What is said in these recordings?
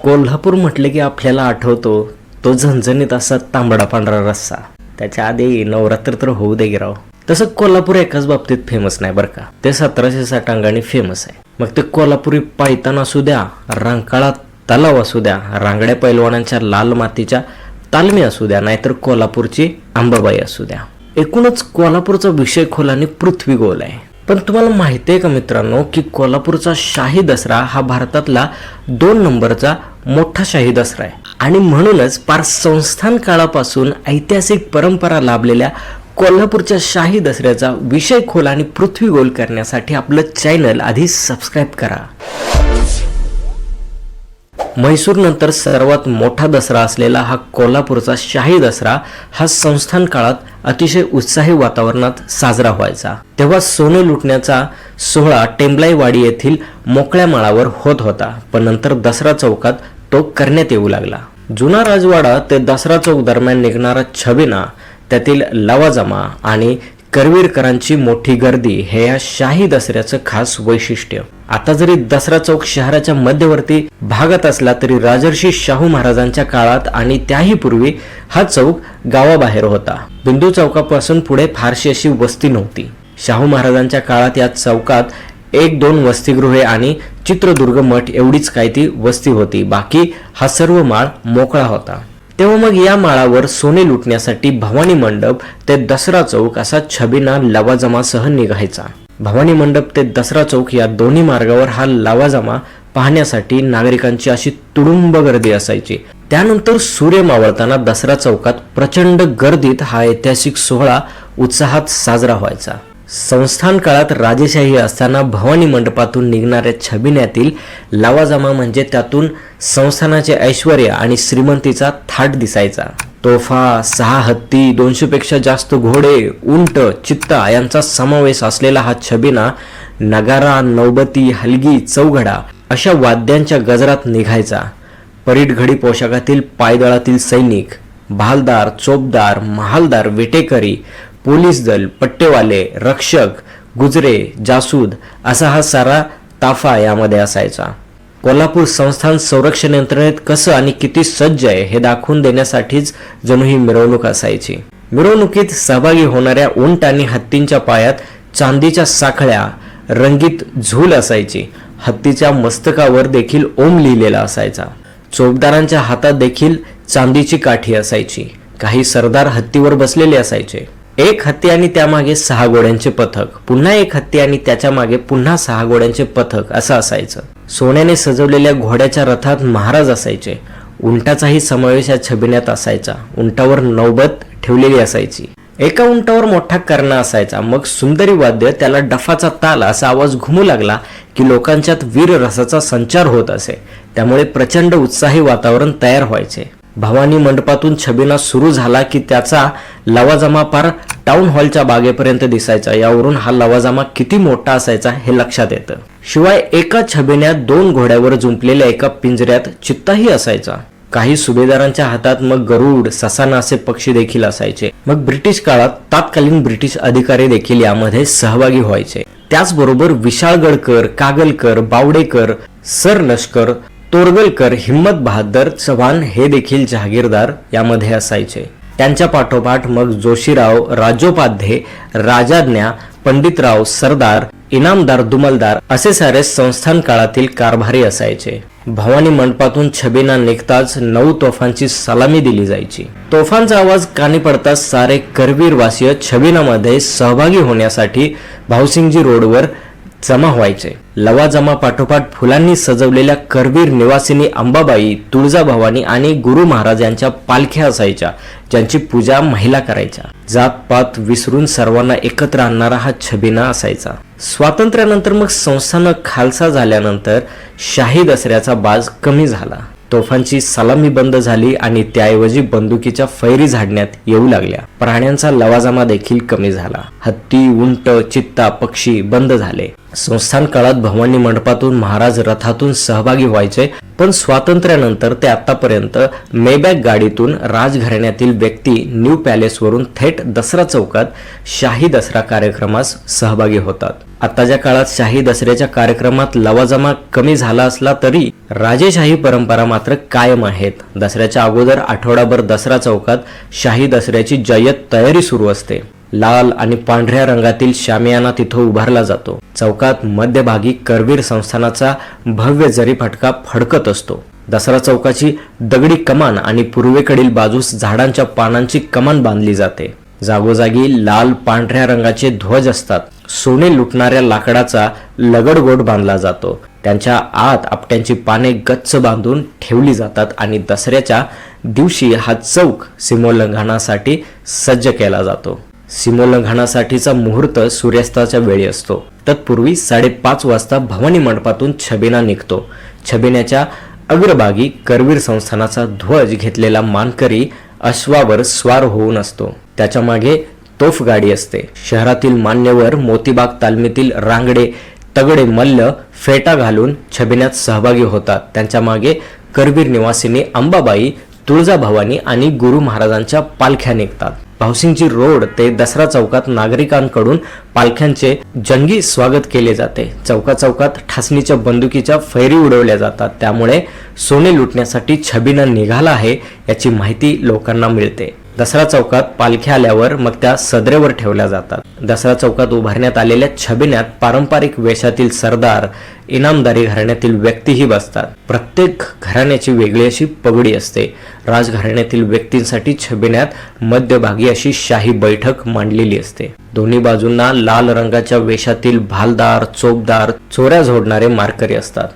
कोल्हापूर म्हटले की आपल्याला आठवतो तो झणझणीत असा तांबडा पांढरा रस्सा. त्याच्या आधी नवरात्र तर होऊ दे गिराव. तसं कोल्हापूर एकाच बाबतीत फेमस नाही बरं का, ते 1760 अंगाने फेमस आहे. मग ते कोल्हापुरी पायतान असू द्या, रंकाळा तलाव असू द्या, रांगड्या पैलवानांच्या लाल मातीच्या तालमी असू द्या, नाहीतर कोल्हापूरची अंबाबाई असू द्या. एकूणच कोल्हापूरचा विषय खोल आणि पृथ्वी गोल आहे. पण तुम्हाला माहिती आहे का मित्रांनो की कोल्हापूरचा शाही दसरा हा भारतातला 2 नंबरचा मोठा शाही दसरा आहे. आणि म्हणूनच पार संस्थान काळापासून ऐतिहासिक परंपरा लाभलेल्या कोल्हापूरच्या शाही दसऱ्याचा विषय खोल आणि पृथ्वी गोल करण्यासाठी आपलं चॅनल आधी सबस्क्राईब करा. म्हैसूर नंतर सर्वात मोठा दसरा असलेला हा कोल्हापूरचा शाही दसरा हा संस्थान काळात अतिशय उत्साही वातावरणात साजरा व्हायचा. तेव्हा सोने लुटण्याचा सोहळा टेंबलाईवाडी येथील मोकळ्या माळावर होत होता, पण नंतर दसरा चौकात तो करण्यात येऊ लागला. जुना राजवाडा ते दसरा चौक दरम्यान निघणारा छबिना, त्यातील लवाजमा आणि करवीरकरांची मोठी गर्दी हे या शाही दसऱ्याचं खास वैशिष्ट्य. आता जरी दसरा चौक शहराच्या मध्यवर्ती भागात असला तरी राजर्षी शाहू महाराजांच्या काळात आणि त्याही पूर्वी हा चौक गावाबाहेर होता. बिंदू चौकापासून पुढे फारशी अशी वस्ती नव्हती. शाहू महाराजांच्या काळात या चौकात 1-2 वसतिगृहे आणि चित्रदुर्ग मठ एवढीच काय ती वस्ती होती. बाकी हा सर्व माळ मोकळा होता. तेव्हा मग या माळावर सोने लुटण्यासाठी भवानी मंडप ते दसरा चौक असा छबिना लवाजमासह निघायचा. भवानी मंडप ते दसरा चौक या दोन्ही मार्गावर हा लवाजमा पाहण्यासाठी नागरिकांची अशी तुडुंब गर्दी असायची. त्यानंतर सूर्य मावळताना दसरा चौकात प्रचंड गर्दीत हा ऐतिहासिक सोहळा उत्साहात साजरा व्हायचा. संस्थान काळात राजेशाही असताना भवानी मंडपातून निघणाऱ्या छबिन्यातील लवाजमा म्हणजे त्यातून संस्थानाचे ऐश्वर्य आणि श्रीमंतीचा थाट दिसायचा. तोफा, 6 हत्ती, 200 पेक्षा जास्त घोडे, उंट, चित्ता यांचा समावेश असलेला हा छबिना नगारा, नौबती, हलगी, चौघडा अशा वाद्यांच्या गजरात निघायचा. परीट घडी पोशाखातील पायदळातील सैनिक, भालदार, चोपदार, महालदार, विटेकरी, पोलीस दल, पट्टेवाले, रक्षक, गुजरे, जासूद असा हा सारा ताफा यामध्ये असायचा. कोल्हापूर संस्थान संरक्षण यंत्रणेत कसं आणि किती सज्ज आहे हे दाखवून देण्यासाठीच जणू ही मिरवणूक असायची. मिरवणुकीत सहभागी होणाऱ्या उंट आणि हत्तींच्या पायात चांदीच्या साखळ्या, रंगीत झूल असायची. हत्तीच्या मस्तकावर देखील ओम लिहिलेला असायचा. चोपदारांच्या हातात देखील चांदीची काठी असायची. काही सरदार हत्तीवर बसलेले असायचे. 1 हत्ती आणि त्यामागे 6 घोड्यांचे पथक, पुन्हा 1 हत्ती आणि त्याच्या मागे पुन्हा 6 घोड्यांचे पथक असं असायचं. सोन्याने सजवलेल्या घोड्याच्या रथात महाराज असायचे. उंटाचाही समावेश या छबिन्यात असायचा. उंटावर नौबत ठेवलेली असायची. एका उंटावर मोठा करणा असायचा. मग सुंदरी वाद्य, त्याला डफाचा ताल असा आवाज घुमू लागला की लोकांच्यात वीर रसाचा संचार होत असे. त्यामुळे प्रचंड उत्साही वातावरण तयार व्हायचे. भवानी मंडपातून छबिना सुरू झाला की त्याचा लवाजमा पार टाउन हॉलच्या बागेपर्यंत दिसायचा. यावरून हा लवाजमा किती मोठा असायचा हे लक्षात येतं. शिवाय एका छबिन्यात 2 घोड्यावर जुंपलेल्या एका पिंजऱ्यात चित्ताही असायचा. काही सुभेदारांच्या हातात मग गरुड, ससाना असे पक्षी देखील असायचे. मग ब्रिटिश काळात तत्कालीन ब्रिटिश अधिकारी देखील यामध्ये सहभागी व्हायचे. त्याचबरोबर विशाळगडकर, कागलकर, बावडेकर, सरलष्कर, तोरगलकर, हिम्मत बहादर चव्हाण हे देखील जहागीरदार यामध्ये असायचे. त्यांच्या पाठोपाठ मग जोशीराव, राजोपाध्ये, राजाज्ञा, पंडितराव, सरदार, इनामदार, दुमलदार असे सारे संस्थान काळातील कारभारी असायचे. भवानी मंडपातून छबिना निघताच 9 तोफांची सलामी दिली जायची. तोफांचा आवाज कानी पडताच सारे करवीरवासीय छबिनामध्ये सहभागी होण्यासाठी भाऊसिंगजी रोडवर जमा व्हायचे. लवाजमा पाठोपाठ फुलांनी सजवलेल्या करवीर निवासिनी अंबाबाई, तुळजाभवानी आणि गुरु महाराज यांच्या पालख्या असायच्या, ज्यांची पूजा महिला करायच्या. जातपात विसरून सर्वांना एकत्र आणणारा हा छबिना असायचा. स्वातंत्र्यानंतर मग संस्थान खालसा झाल्यानंतर शाही दसऱ्याचा बाज कमी झाला. तोफांची सलामी बंद झाली आणि त्याऐवजी बंदुकीच्या फैरी झाडण्यात येऊ लागल्या. प्राण्यांचा लवाजमा देखील कमी झाला. हत्ती, उंट, चित्ता, पक्षी बंद झाले. संस्थान काळात भवानी मंडपातून महाराज रथातून सहभागी व्हायचे, पण स्वातंत्र्यानंतर ते आतापर्यंत मेबॅक गाडीतून राजघराण्यातील व्यक्ती न्यू पॅलेसवरून थेट दसरा चौकात शाही दसरा कार्यक्रमास सहभागी होतात. आताच्या काळात शाही दसऱ्याच्या कार्यक्रमात लवाजमा कमी झाला असला तरी राजेशाही परंपरा मात्र कायम आहेत. दसऱ्याच्या अगोदर आठवडाभर दसरा चौकात शाही दसऱ्याची जय्यत तयारी सुरू असते. लाल आणि पांढऱ्या रंगातील शामियाना तिथं उभारला जातो. चौकात मध्यभागी करवीर संस्थानाचा भव्य जरी फटका फडकत असतो. दसरा चौकाची दगडी कमान आणि पूर्वेकडील बाजूस झाडांच्या पानांची कमान बांधली जाते. जागोजागी लाल पांढऱ्या रंगाचे ध्वज असतात. सोने लुटणाऱ्या लाकडाचा लगडगोट बांधला जातो. त्यांच्या आत आपट्यांची पाने गच्च बांधून ठेवली जातात आणि दसऱ्याच्या दिवशी हा चौक सीमोल्लंघनासाठी सज्ज केला जातो. सीमोल्लंघनासाठीचा मुहूर्त सूर्यास्ताच्या वेळी असतो. तत्पूर्वी 5:30 वाजता भवानी मंडपातून छबिना निघतो. छबिन्याच्या अग्रभागी करवीर संस्थानाचा ध्वज घेतलेला मानकरी अश्वावर स्वार होऊन असतो. त्याच्या मागे तोफ गाडी असते. शहरातील मान्यवर मोतीबाग तालमीतील रांगडे तगडे मल्ल फेटा घालून छबिन्यात सहभागी होतात. त्यांच्या मागे करवीर निवासिनी अंबाबाई, तुळजाभवानी आणि गुरु महाराजांच्या पालख्या निघतात. भावसिंगजी रोड ते दसरा चौकात नागरिकांकडून पालख्यांचे जंगी स्वागत केले जाते. चौकात ठासणीच्या बंदुकीच्या फैरी उडवल्या जातात. त्यामुळे सोने लुटण्यासाठी छबिना निघाला आहे याची माहिती लोकांना मिळते. दसरा चौकात पालख्या आल्यावर मग त्या सदरेवर ठेवल्या जातात. दसरा चौकात उभारण्यात आलेल्या छबिन्यात पारंपरिक वेशातील सरदार, इनामदारी घराण्यातील व्यक्तीही बसतात. प्रत्येक घराण्याची वेगळी अशी पगडी असते. राजघराण्यातील व्यक्तींसाठी छबिन्यात मध्यभागी अशी शाही बैठक मांडलेली असते. दोन्ही बाजूंना लाल रंगाच्या वेशातील भालदार, चोपदार, चोऱ्या झोडणारे मारकरी असतात.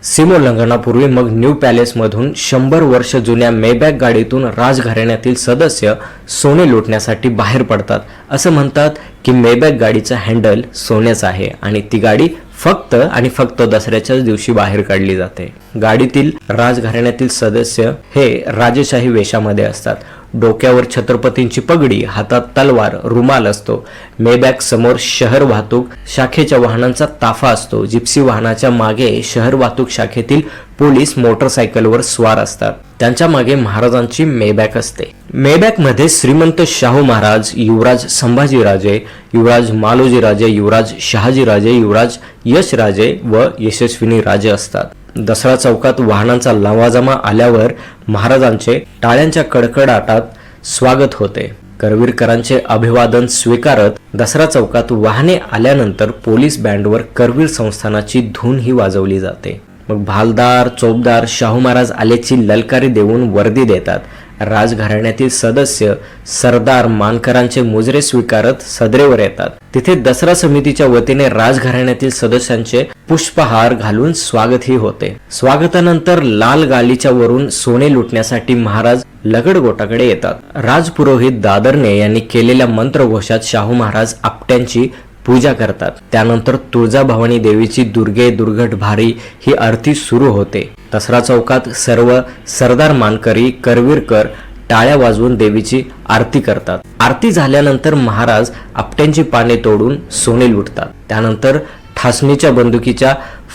सीमोल्लंघनापूर्वी मग न्यू पॅलेसमधून 100 वर्ष जुन्या मेबॅक गाडीतून राजघराण्यातील सदस्य सोने लुटण्यासाठी बाहेर पडतात. असं म्हणतात की मेबॅक गाडीचा हँडल सोन्याचा आहे आणि ती गाडी फक्त आणि फक्त दसऱ्याच्याच दिवशी बाहेर काढली जाते. गाडीतील राजघराण्यातील सदस्य हे राजेशाही वेशामध्ये असतात. डोक्यावर छत्रपतींची पगडी, हातात तलवार, रुमाल असतो. मेबॅक समोर शहर वाहतूक शाखेच्या वाहनांचा ताफा असतो. जिप्सी वाहनाच्या मागे शहर वाहतूक शाखेतील पोलीस मोटरसायकलवर स्वार असतात. त्यांच्या मागे महाराजांची मेबॅक असते. मेबॅक मध्ये श्रीमंत शाहू महाराज, युवराज संभाजीराजे, युवराज मालोजीराजे, युवराज शहाजीराजे, युवराज यशराजे व यशस्विनी राजे असतात. दसरा चौकात वाहनांचा लवाजमा आल्यावर महाराजांचे टाळ्यांच्या कडकडाटात स्वागत होते. करवीरकरांचे अभिवादन स्वीकारत दसरा चौकात वाहने आल्यानंतर पोलीस बँडवर करवीर संस्थानाची धून ही वाजवली जाते. मग भालदार, चोपदार शाहू महाराज आल्याची ललकारी देऊन वर्दी देतात. राजघराण्यातील सदस्य, सरदार, मानकरांचे मुजरे स्वीकारत सदरेवर येतात. तिथे दसरा समितीच्या वतीने राजघराण्यातील सदस्यांचे पुष्पहार घालून स्वागतही होते. स्वागतानंतर लाल गालीच्या वरून सोने लुटण्यासाठी महाराज लगडगोटाकडे येतात. राजपुरोहित दादरने यांनी केलेल्या मंत्रघोषात शाहू महाराज आपट्यांची पूजा करतात. त्यानंतर तुळजाभवानी देवीची दुर्गे दुर्घट भारी ही आरती सुरू होते. दसरा चौकात सर्व सरदार, मानकरी, करवीरकर टाळ्या वाजवून देवीची आरती करतात. आरती झाल्यानंतर महाराज आपट्यांची पाने तोडून सोने लुटतात. त्यानंतर ठासणीच्या बंदुकीच्या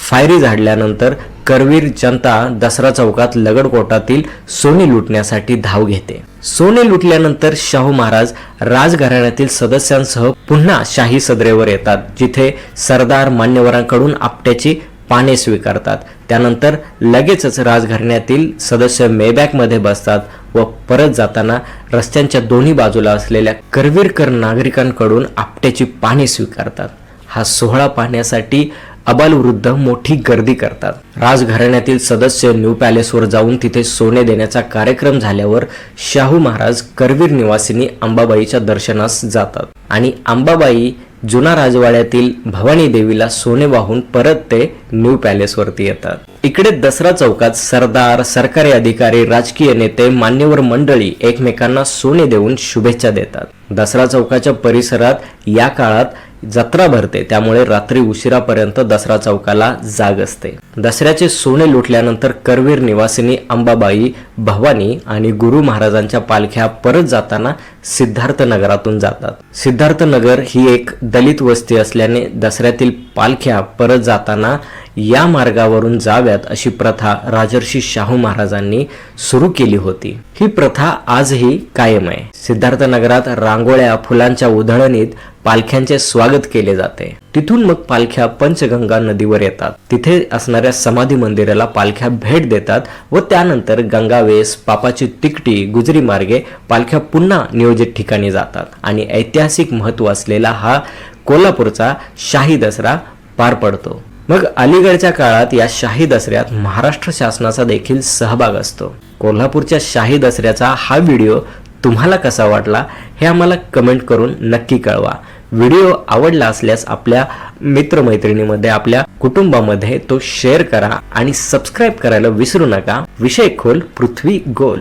फायरी झाडल्यानंतर करवीर जनता दसरा चौकात लगडकोटातील सोने लुटण्यासाठी धाव घेते. सोने लुटल्यानंतर शाहू महाराज राजघराण्यातील सदस्यांसह पुन्हा शाही सदरेवर येतात, जिथे सरदार मान्यवरांकडून आपट्याची पाने स्वीकारतात. त्यानंतर लगेचच राजघराण्यातील सदस्य मेबॅक मध्ये बसतात व परत जाताना रस्त्यांच्या दोन्ही बाजूला असलेल्या करवीरकर नागरिकांकडून आपट्याची पाने स्वीकारतात. हा सोहळा पाहण्यासाठी अबालवृद्ध मोठी गर्दी करतात. राजघराण्यातील सदस्य न्यू पॅलेसवर जाऊन तिथे सोने देण्याचा कार्यक्रम झाल्यावर शाहू महाराज करवीर निवासिनी अंबाबाईच्या दर्शनास जातात आणि अंबाबाई जुना राजवाड्यातील भवानी देवीला सोने वाहून परत ते न्यू पॅलेसवरती येतात. इकडे दसरा चौकात सरदार, सरकारी अधिकारी, राजकीय नेते, मान्यवर मंडळी एकमेकांना सोने देऊन शुभेच्छा देतात. दसरा चौकाच्या परिसरात या काळात जत्रा भरते, त्यामुळे रात्री उशिरापर्यंत दसरा चौकाला जाग असते. दसऱ्याचे सोने लुटल्यानंतर करवीर निवासिनी अंबाबाई, भवानी आणि गुरु महाराजांच्या पालख्या परत जाताना सिद्धार्थनगरातून जातात। सिद्धार्थनगर ही एक दलित वस्ती असल्याने दसऱ्यातील पालख्या परत जाताना या मार्गावरून जाव्यात अशी प्रथा राजर्षी शाहू महाराजांनी सुरू केली होती। ही प्रथा आजही कायम आहे। सिद्धार्थनगरात रांगोळ्या, फुलांच्या उधळणीत पालख्यांचे स्वागत केले जाते। तिथून मग पालख्या पंचगंगा नदीवर येतात। तिथे असणाऱ्या समाधी मंदिराला पालख्या भेट देतात व त्यानंतर गंगावेस, पापाची तिकटी, गुजरी मार्गे पालख्या पुन्हा नियोजित ठिकाणी जातात आणि ऐतिहासिक महत्त्व असलेला हा कोल्हापूरचा शाही दसरा पार पडतो। मग अलीकडच्या काळात या शाही दसऱ्यात महाराष्ट्र शासनाचा देखील सहभाग असतो। कोल्हापूरच्या शाही दसऱ्याचा हा व्हिडिओ तुम्हाला कसा वाटला हे आम्हाला कमेंट करून नक्की कळवा। व्हिडिओ आवडला असल्यास आपल्या मित्रमैत्रिणीमध्ये, आपल्या कुटुंबामध्ये तो शेअर करा आणि सबस्क्राईब करायला विसरू नका। विषय खोल, पृथ्वी गोल।